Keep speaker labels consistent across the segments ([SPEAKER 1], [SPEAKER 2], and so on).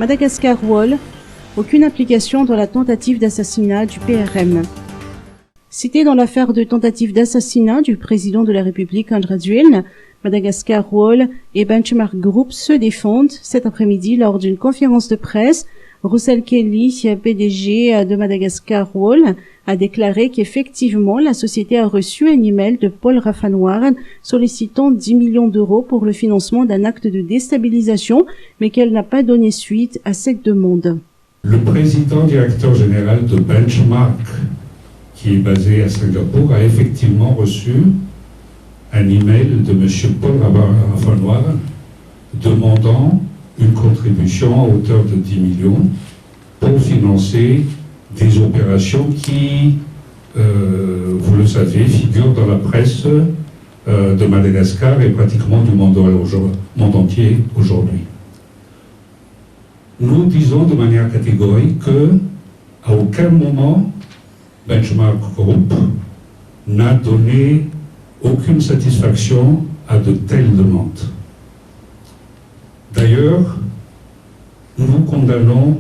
[SPEAKER 1] Madagascar Wall, aucune implication dans la tentative d'assassinat du PRM. Cité dans l'affaire de tentative d'assassinat du président de la République André Rajoelina, Madagascar Wall et Benchmark Group se défendent cet après-midi lors d'une conférence de presse. Russell Kelly, PDG de Madagascar Wall, a déclaré qu'effectivement la société a reçu un email de Paul Rafanoir sollicitant 10 millions d'euros pour le financement d'un acte de déstabilisation, mais qu'elle n'a pas donné suite à cette demande.
[SPEAKER 2] Le président directeur général de Benchmark, qui est basé à Singapour, a effectivement reçu un email de M. Paul Rafanoir demandant une contribution à hauteur de 10 millions pour financer des opérations qui, vous le savez, figurent dans la presse de Madagascar et pratiquement du monde entier aujourd'hui. Nous disons de manière catégorique qu'à aucun moment Benchmark Group n'a donné aucune satisfaction à de telles demandes. D'ailleurs, nous condamnons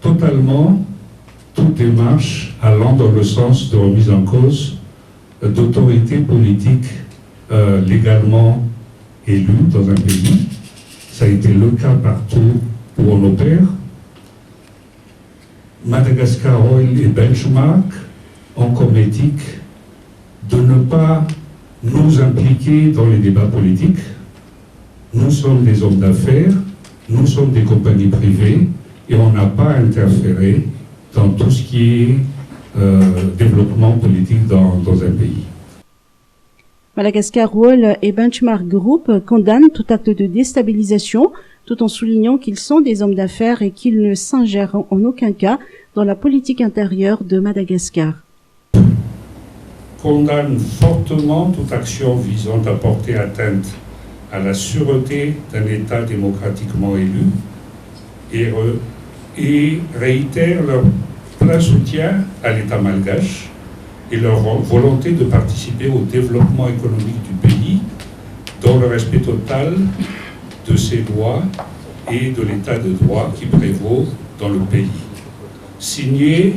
[SPEAKER 2] totalement toute démarche allant dans le sens de remise en cause d'autorités politiques légalement élues dans un pays. Ça a été le cas partout où on opère. Madagascar Oil et Benchmark ont comme éthique de ne pas nous impliquer dans les débats politiques. Nous sommes des hommes d'affaires, nous sommes des compagnies privées et on n'a pas interféré dans tout ce qui est développement politique dans un pays.
[SPEAKER 1] Madagascar Wall et Benchmark Group condamnent tout acte de déstabilisation tout en soulignant qu'ils sont des hommes d'affaires et qu'ils ne s'ingèrent en aucun cas dans la politique intérieure de Madagascar.
[SPEAKER 2] Condamne fortement toute action visant à porter atteinte à la sûreté d'un État démocratiquement élu et réitère leur plein soutien à l'État malgache et leur volonté de participer au développement économique du pays dans le respect total de ses lois et de l'état de droit qui prévaut dans le pays. Signé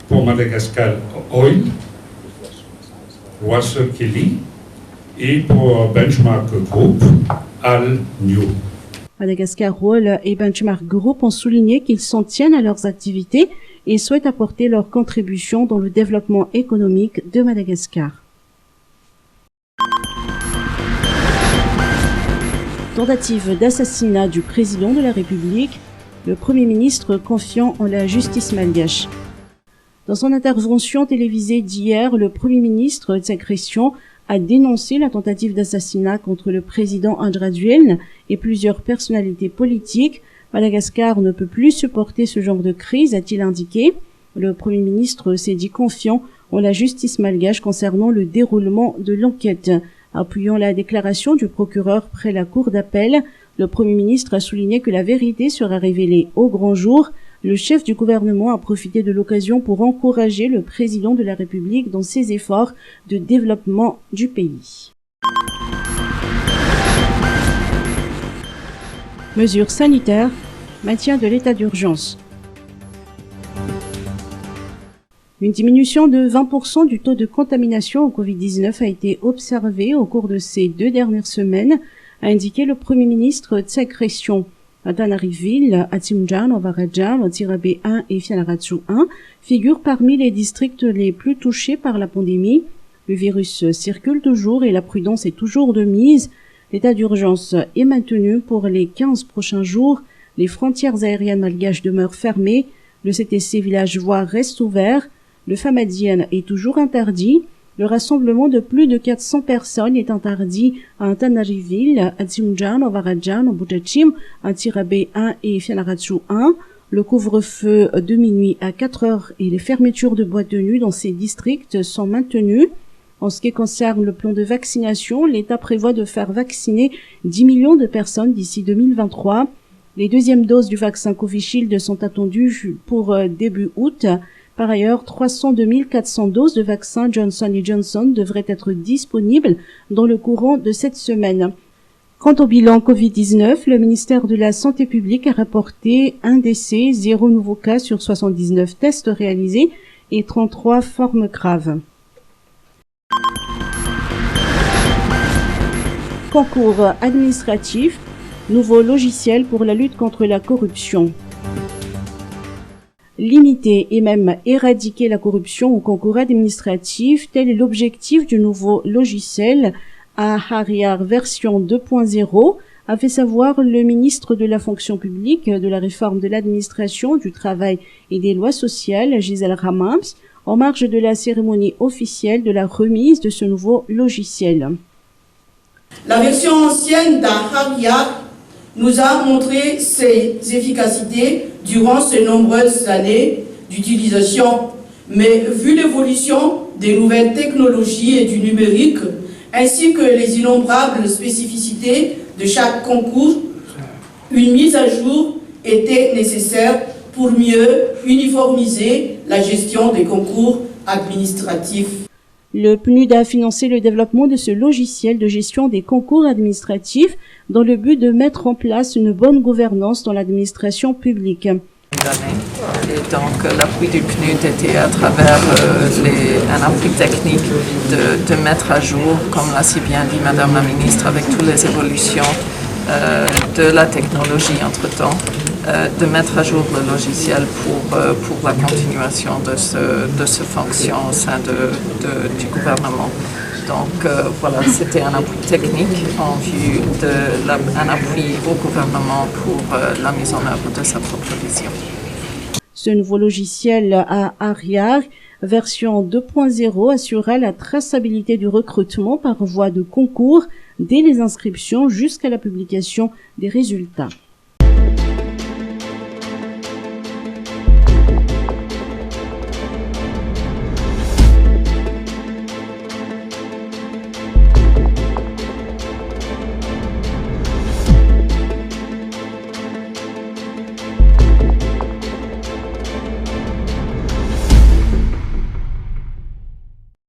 [SPEAKER 2] pour Madagascar Oil, Russell Kelly, et pour Benchmark Group, Al New.
[SPEAKER 1] Madagascar Wall et Benchmark Group ont souligné qu'ils s'en tiennent à leurs activités et souhaitent apporter leur contribution dans le développement économique de Madagascar. Tentative d'assassinat du président de la République, le Premier ministre confiant en la justice malgache. Dans son intervention télévisée d'hier, le Premier ministre Tshek Christian a dénoncé la tentative d'assassinat contre le président André Rajoelina et plusieurs personnalités politiques. Madagascar ne peut plus supporter ce genre de crise, a-t-il indiqué. Le Premier ministre s'est dit confiant en la justice malgache concernant le déroulement de l'enquête. Appuyant la déclaration du procureur près la cour d'appel, le Premier ministre a souligné que la vérité sera révélée au grand jour. Le chef du gouvernement a profité de l'occasion pour encourager le président de la République dans ses efforts de développement du pays. Mesures sanitaires, maintien de l'état d'urgence. Une diminution de 20% du taux de contamination au Covid-19 a été observée au cours de ces 2 dernières semaines, a indiqué le Premier ministre Tshek Christian. Antananarivo, Atsimjan, Ovarajan, Antsirabe 1 et Fianarantsoa 1 figurent parmi les districts les plus touchés par la pandémie. Le virus circule toujours et la prudence est toujours de mise. L'état d'urgence est maintenu pour les 15 prochains jours. Les frontières aériennes malgaches demeurent fermées. Le CTC villageois reste ouvert. Le Famadienne est toujours interdit. Le rassemblement de plus de 400 personnes est interdit à Antananarivo, Atsimjan, Ovarajan, Butachim, Antsirabe 1 et Fianarantsoa 1. Le couvre-feu de minuit à 4 heures et les fermetures de boîtes de nuit dans ces districts sont maintenues. En ce qui concerne le plan de vaccination, l'État prévoit de faire vacciner 10 millions de personnes d'ici 2023. Les deuxièmes doses du vaccin Covishield sont attendues pour début août. Par ailleurs, 302 400 doses de vaccin Johnson & Johnson devraient être disponibles dans le courant de cette semaine. Quant au bilan Covid-19, le ministère de la Santé publique a rapporté 1 décès, 0 nouveaux cas sur 79 tests réalisés et 33 formes graves. Concours administratif, nouveau logiciel pour la lutte contre la corruption. Limiter et même éradiquer la corruption au concours administratif, tel est l'objectif du nouveau logiciel Ahariar version 2.0, a fait savoir le ministre de la fonction publique, de la réforme de l'administration, du travail et des lois sociales, Gisèle Ramams, en marge de la cérémonie officielle de la remise de ce nouveau logiciel.
[SPEAKER 3] La version ancienne d'Ahariar nous a montré ses efficacités durant ces nombreuses années d'utilisation. Mais vu l'évolution des nouvelles technologies et du numérique, ainsi que les innombrables spécificités de chaque concours, une mise à jour était nécessaire pour mieux uniformiser la gestion des concours administratifs.
[SPEAKER 1] Le PNUD a financé le développement de ce logiciel de gestion des concours administratifs dans le but de mettre en place une bonne gouvernance dans l'administration publique.
[SPEAKER 4] Et donc l'appui du PNUD était à travers un appui technique de mettre à jour, comme l'a si bien dit Madame la Ministre, avec toutes les évolutions de la technologie entre-temps, de mettre à jour le logiciel pour la continuation de ce fonction au sein du gouvernement. Donc voilà, c'était un appui technique en vue d'un appui au gouvernement pour la mise en œuvre de sa propre vision.
[SPEAKER 1] Ce nouveau logiciel Ahariar version 2.0 assurera la traçabilité du recrutement par voie de concours dès les inscriptions jusqu'à la publication des résultats.